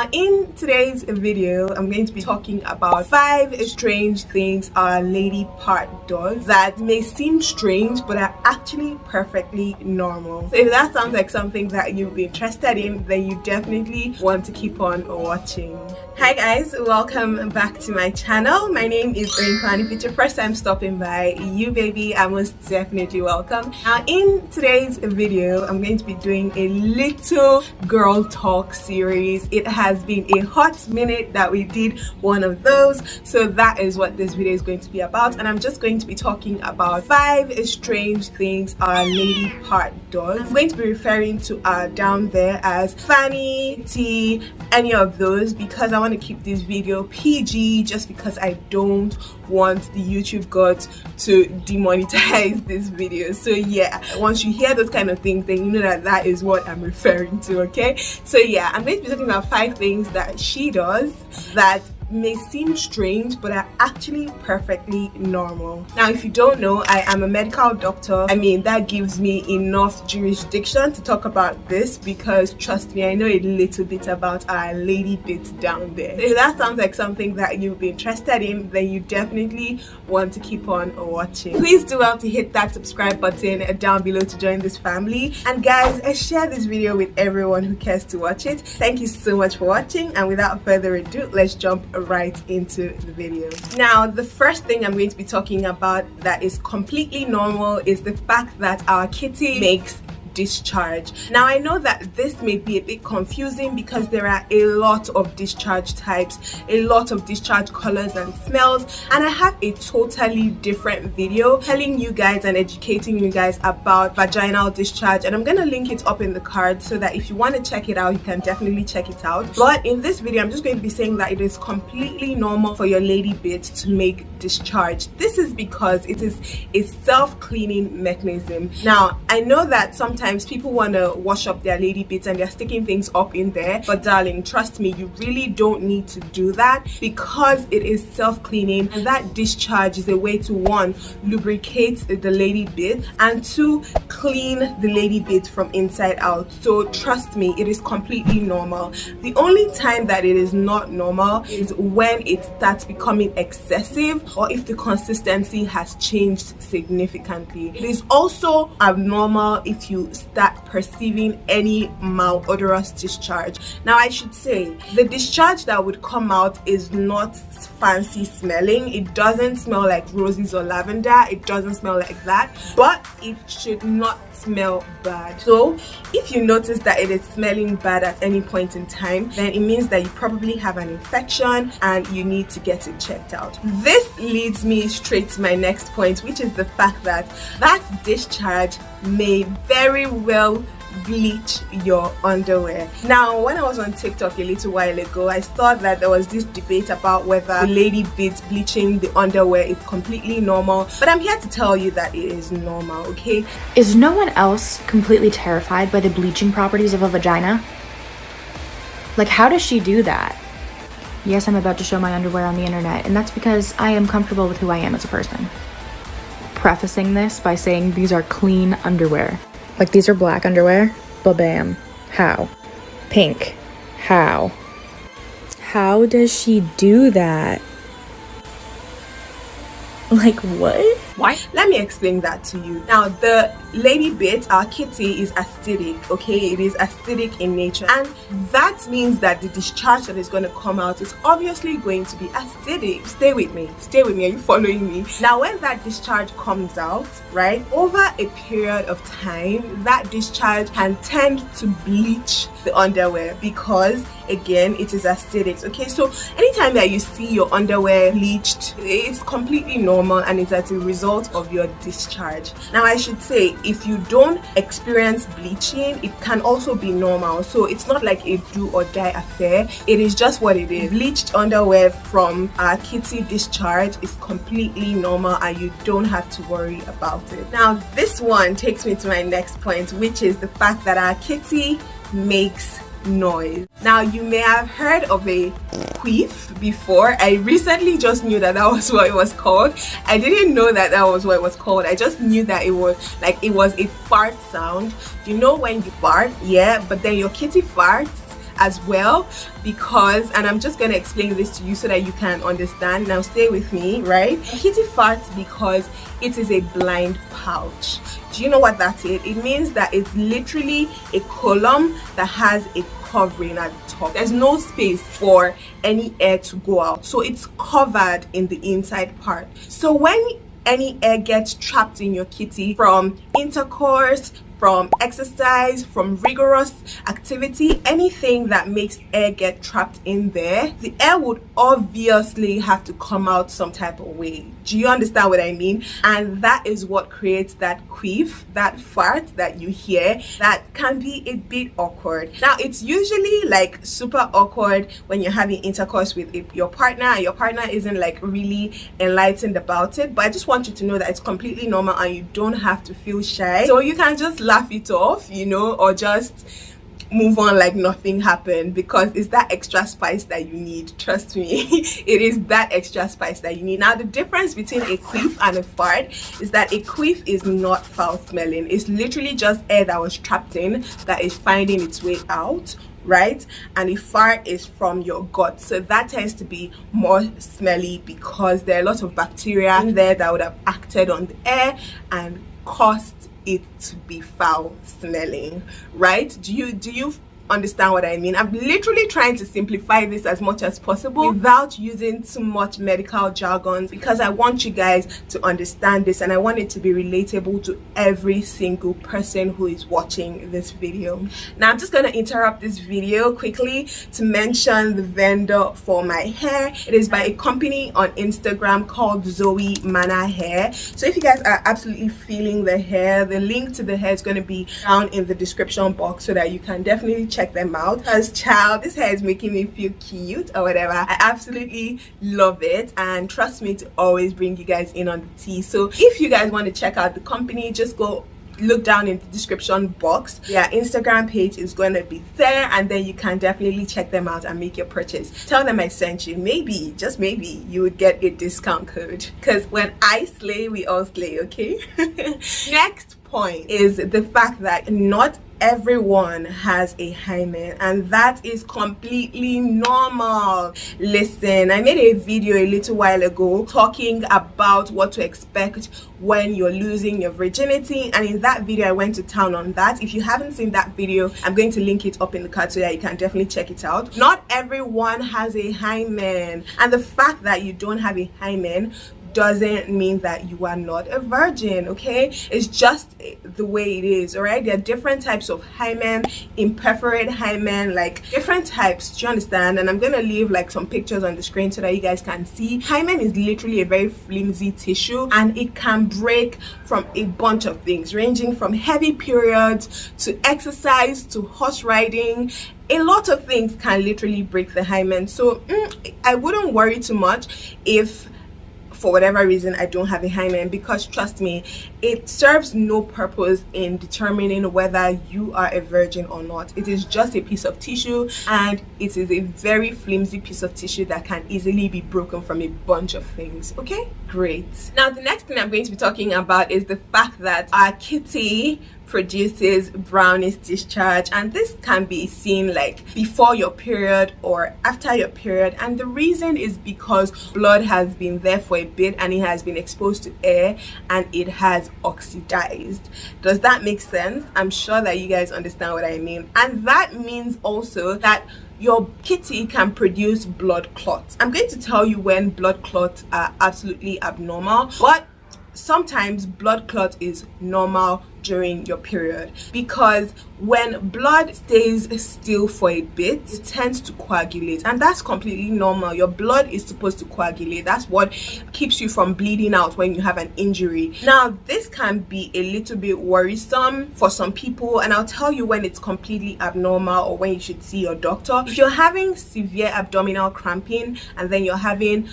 Now in today's video, I'm going to be talking about 5 strange things our lady part does that may seem strange but are actually perfectly normal. So if that sounds like something that you'd be interested in, then you definitely want to keep on watching. Hi guys, welcome back to my channel. My name is Rinko, and if it's your first time stopping by, you baby are most definitely welcome. Now in today's video, I'm going to be doing a little girl talk series. It has been a hot minute that we did one of those, so that is what this video is going to be about, and I'm just going to be talking about 5 strange things our lady part does. I'm going to be referring to down there as Fanny, T, any of those, because I want to keep this video PG, just because I don't want the YouTube gods to demonetize this video. So yeah, once you hear those kind of things, then you know that that is what I'm referring to. Okay, so yeah, I'm going to be talking about 5 things that she does that may seem strange but are actually perfectly normal. Now if you don't know, I am a medical doctor. I mean, that gives me enough jurisdiction to talk about this, because trust me, I know a little bit about our lady bit down there. If that sounds like something that you'll be interested in, then you definitely want to keep on watching. Please do well to hit that subscribe button down below to join this family, and guys, share this video with everyone who cares to watch it. Thank you so much for watching, and without further ado, let's jump right into the video. Now the first thing I'm going to be talking about that is completely normal is the fact that our kitty makes discharge. Now I know that this may be a bit confusing because there are a lot of discharge types, a lot of discharge colors and smells, and I have a totally different video telling you guys and educating you guys about vaginal discharge, and I'm gonna link it up in the card so that if you want to check it out, you can definitely check it out. But in this video, I'm just going to be saying that it is completely normal for your lady bit to make discharge. This is because it is a self-cleaning mechanism. Now I know that sometimes people want to wash up their lady bits and they're sticking things up in there, but darling, trust me, you really don't need to do that, because it is self-cleaning, and that discharge is a way to, 1, lubricate the lady bit, and 2, clean the lady bit from inside out. So trust me, it is completely normal. The only time that it is not normal is when it starts becoming excessive, or if the consistency has changed significantly. It is also abnormal if you start perceiving any malodorous discharge. Now I should say, the discharge that would come out is not fancy smelling. It doesn't smell like roses or lavender, it doesn't smell like that, but it should not smell bad. So if you notice that it is smelling bad at any point in time, then it means that you probably have an infection and you need to get it checked out. This leads me straight to my next point, which is the fact that that discharge may very well bleach your underwear. Now when I was on TikTok a little while ago, I saw that there was this debate about whether the lady bits bleaching the underwear is completely normal, but I'm here to tell you that it is normal. Okay, is no one else completely terrified by the bleaching properties of a vagina? Like, how does she do that? Yes, I'm about to show my underwear on the internet, and that's because I am comfortable with who I am as a person. Prefacing this by saying these are clean underwear. Like, these are black underwear, ba-bam. How? Pink. How? How does she do that? Like, what? Why? Let me explain that to you. Now the lady bit, our kitty, is acidic. Okay, it is acidic in nature, and that means that the discharge that is going to come out is obviously going to be acidic. Stay with me, are you following me? Now when that discharge comes out, right, over a period of time, that discharge can tend to bleach the underwear, because again, it is acidic. Okay, so anytime that you see your underwear bleached, it's completely normal, and it's as a result of your discharge. Now I should say, if you don't experience bleaching, it can also be normal. So it's not like a do or die affair, it is just what it is. Bleached underwear from a kitty discharge is completely normal, and you don't have to worry about it. Now this one takes me to my next point, which is the fact that our kitty makes noise. Now you may have heard of a queef before. I recently just knew that that was what it was called. I didn't know that that was what it was called. I just knew that it was a fart sound. You know when you fart, yeah, but then your kitty farts as well, because, and I'm just going to explain this to you so that you can understand. Now stay with me, right? Kitty farts because it is a blind pouch. Do you know what that is? It means that it's literally a column that has a covering at the top. There's no space for any air to go out, so it's covered in the inside part. So when any air gets trapped in your kitty from intercourse, from exercise, from rigorous activity, anything that makes air get trapped in there, the air would obviously have to come out some type of way. Do you understand what I mean? And that is what creates that queef, that fart that you hear, that can be a bit awkward. Now, it's usually like super awkward when you're having intercourse with your partner and your partner isn't like really enlightened about it, but I just want you to know that it's completely normal and you don't have to feel shy. So you can just laugh it off, you know, or just move on like nothing happened, because it's that extra spice that you need. Trust me, it is that extra spice that you need. Now, the difference between a queef and a fart is that a queef is not foul smelling. It's literally just air that was trapped in that is finding its way out, right? And a fart is from your gut, so that tends to be more smelly because there are a lot of bacteria in there that would have acted on the air and caused it to be foul smelling, right? Do you understand what I mean? I'm literally trying to simplify this as much as possible without using too much medical jargon, because I want you guys to understand this and I want it to be relatable to every single person who is watching this video. Now, I'm just going to interrupt this video quickly to mention the vendor for my hair. It is by a company on Instagram called Zoe Mana Hair. So if you guys are absolutely feeling the hair, the link to the hair is going to be down in the description box so that you can definitely check them out. Because child, this hair is making me feel cute or whatever. I absolutely love it, and trust me to always bring you guys in on the tea. So if you guys want to check out the company, just go look down in the description box. Their Instagram page is going to be there, and then you can definitely check them out and make your purchase. Tell them I sent you. Maybe, just maybe, you would get a discount code, because when I slay, we all slay, okay? Next point is the fact that not everyone has a hymen, and that is completely normal. Listen, I made a video a little while ago talking about what to expect when you're losing your virginity, and in that video I went to town on that. If you haven't seen that video, I'm going to link it up in the card so that you can definitely check it out. Not everyone has a hymen, and the fact that you don't have a hymen doesn't mean that you are not a virgin, okay? It's just the way it is, all right? There are different types of hymen, imperforate hymen, like different types, do you understand? And I'm gonna leave like some pictures on the screen so that you guys can see. Hymen is literally a very flimsy tissue, and it can break from a bunch of things, ranging from heavy periods to exercise to horse riding. A lot of things can literally break the hymen. So I wouldn't worry too much if for whatever reason I don't have a hymen, because trust me, it serves no purpose in determining whether you are a virgin or not. It is just a piece of tissue, and it is a very flimsy piece of tissue that can easily be broken from a bunch of things. Okay, great. Now, the next thing I'm going to be talking about is the fact that our kitty produces brownish discharge, and this can be seen like before your period or after your period, and the reason is because blood has been there for a bit and it has been exposed to air and it has oxidized. Does that make sense? I'm sure that you guys understand what I mean. And that means also that your kitty can produce blood clots. I'm going to tell you when blood clots are absolutely abnormal, but sometimes blood clot is normal during your period, because when blood stays still for a bit, it tends to coagulate, and that's completely normal. Your blood is supposed to coagulate. That's what keeps you from bleeding out when you have an injury. Now, this can be a little bit worrisome for some people, and I'll tell you when it's completely abnormal or when you should see your doctor. If you're having severe abdominal cramping and then you're having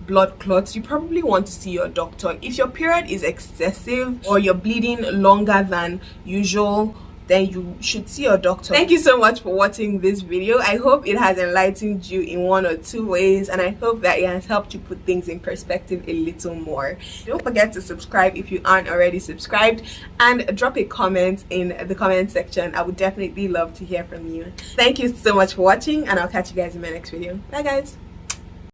blood clots, you probably want to see your doctor. If your period is excessive or you're bleeding longer than usual, then you should see your doctor. Thank you so much for watching this video. I hope it has enlightened you in one or two ways, and I hope that it has helped you put things in perspective a little more. Don't forget to subscribe if you aren't already subscribed, and drop a comment in the comment section. I would definitely love to hear from you. Thank you so much for watching, and I'll catch you guys in my next video. Bye guys.